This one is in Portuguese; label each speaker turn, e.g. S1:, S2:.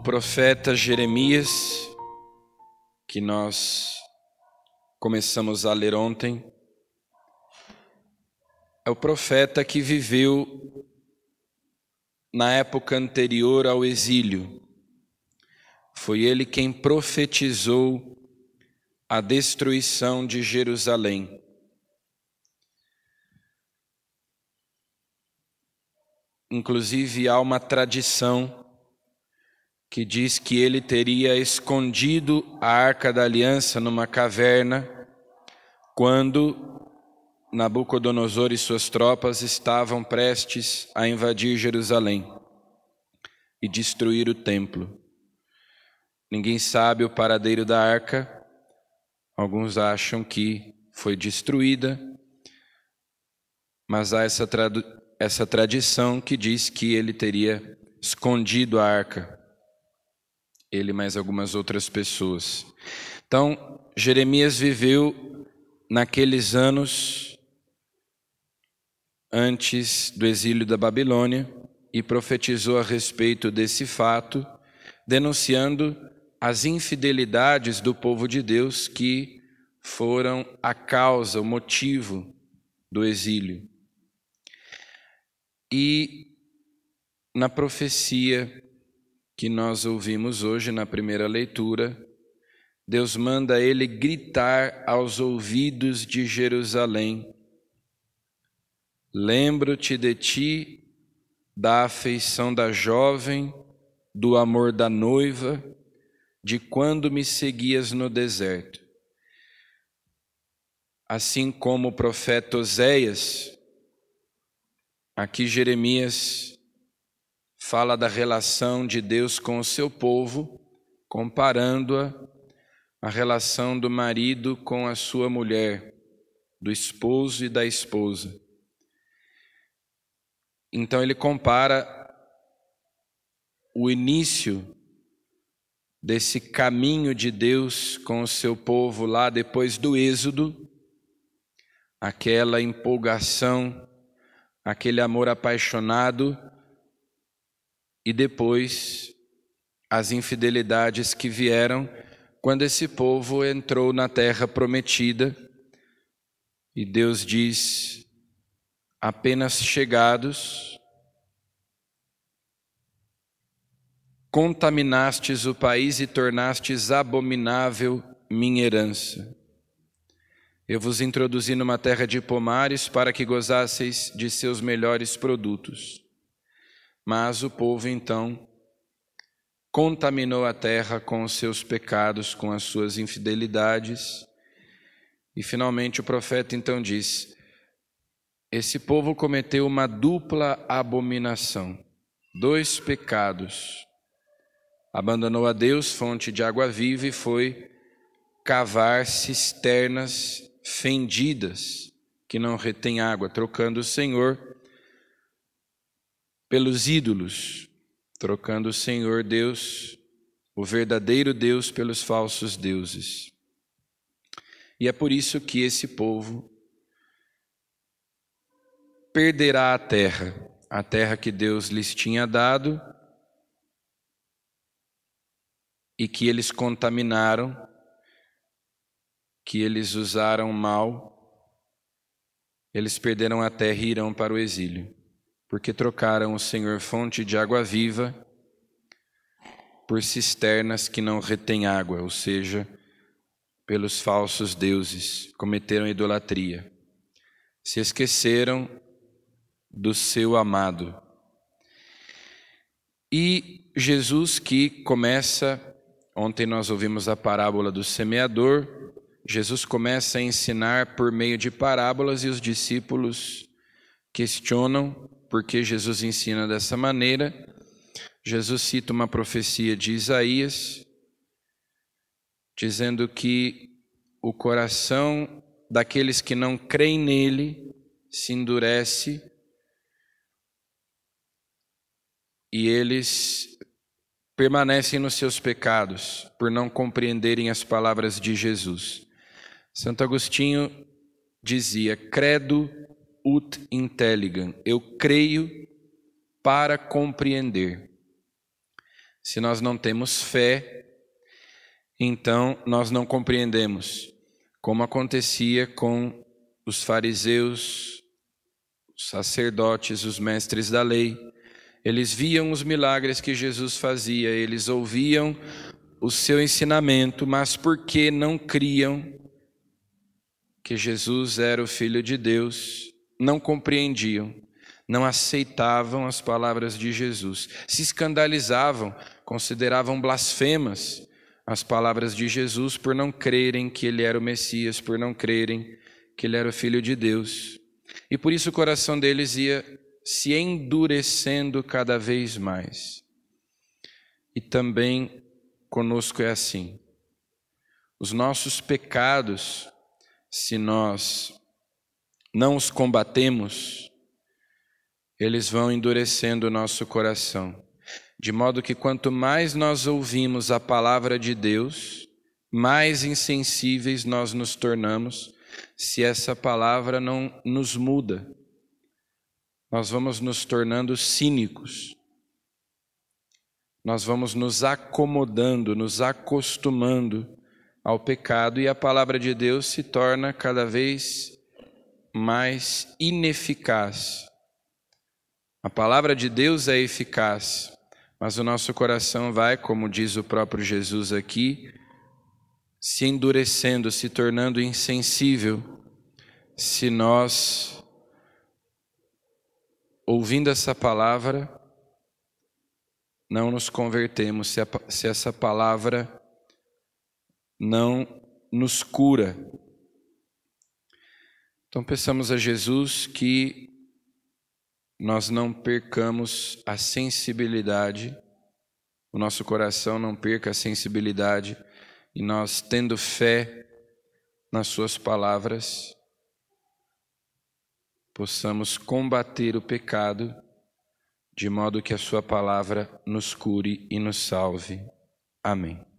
S1: profeta Jeremias, que nós começamos a ler ontem, é o profeta que viveu na época anterior ao exílio. Foi ele quem profetizou a destruição de Jerusalém. Inclusive, há uma tradição que diz que ele teria escondido a Arca da Aliança numa caverna quando Nabucodonosor e suas tropas estavam prestes a invadir Jerusalém e destruir o templo. Ninguém sabe o paradeiro da arca. Alguns acham que foi destruída, mas há essa tradição que diz que ele teria escondido a arca, ele mais algumas outras pessoas. Então, Jeremias viveu naqueles anos antes do exílio da Babilônia e profetizou a respeito desse fato, denunciando as infidelidades do povo de Deus que foram a causa, o motivo do exílio. E na profecia que nós ouvimos hoje na primeira leitura, Deus manda ele gritar aos ouvidos de Jerusalém: lembro-te de ti, da afeição da jovem, do amor da noiva, de quando me seguias no deserto. Assim como o profeta Oséias, aqui Jeremias fala da relação de Deus com o seu povo, comparando-a à relação do marido com a sua mulher, do esposo e da esposa. Então ele compara o início desse caminho de Deus com o seu povo lá depois do Êxodo, aquela empolgação, aquele amor apaixonado, e depois as infidelidades que vieram quando esse povo entrou na terra prometida. E Deus diz: apenas chegados, contaminastes o país e tornastes abominável minha herança. Eu vos introduzi numa terra de pomares para que gozasseis de seus melhores produtos. Mas o povo então contaminou a terra com os seus pecados, com as suas infidelidades. E finalmente o profeta então diz: esse povo cometeu uma dupla abominação, dois pecados. Abandonou a Deus, fonte de água viva, e foi cavar cisternas fendidas, que não retêm água, trocando o Senhor pelos ídolos, trocando o Senhor Deus, o verdadeiro Deus, pelos falsos deuses. E é por isso que esse povo perderá a terra que Deus lhes tinha dado e que eles contaminaram, que eles usaram mal. Eles perderam a terra e irão para o exílio, porque trocaram o Senhor, fonte de água viva, por cisternas que não retêm água, ou seja, pelos falsos deuses, cometeram idolatria, se esqueceram do seu amado. E Jesus, que começa, ontem nós ouvimos a parábola do semeador, Jesus começa a ensinar por meio de parábolas e os discípulos questionam por que Jesus ensina dessa maneira. Jesus cita uma profecia de Isaías, dizendo que o coração daqueles que não creem nele se endurece e eles permanecem nos seus pecados por não compreenderem as palavras de Jesus. Santo Agostinho dizia: credo ut intelligam, eu creio para compreender. Se nós não temos fé, então nós não compreendemos, como acontecia com os fariseus, os sacerdotes, os mestres da lei. Eles viam os milagres que Jesus fazia, eles ouviam o seu ensinamento, mas porque não criam que Jesus era o Filho de Deus, não compreendiam, não aceitavam as palavras de Jesus, se escandalizavam, consideravam blasfemas as palavras de Jesus por não crerem que ele era o Messias, por não crerem que ele era o Filho de Deus. E por isso o coração deles ia se endurecendo cada vez mais. E também conosco é assim. Os nossos pecados, se nós não os combatemos, eles vão endurecendo o nosso coração. De modo que quanto mais nós ouvimos a palavra de Deus, mais insensíveis nós nos tornamos, se essa palavra não nos muda. Nós vamos nos tornando cínicos. Nós vamos nos acomodando, nos acostumando ao pecado, e a palavra de Deus se torna cada vez mais ineficaz. A palavra de Deus é eficaz, mas o nosso coração vai, como diz o próprio Jesus aqui, se endurecendo, se tornando insensível, se nós, ouvindo essa palavra, não nos convertemos, se essa palavra não nos cura. Então peçamos a Jesus que nós não percamos a sensibilidade, o nosso coração não perca a sensibilidade, e nós, tendo fé nas suas palavras, possamos combater o pecado, de modo que a sua palavra nos cure e nos salve. Amém.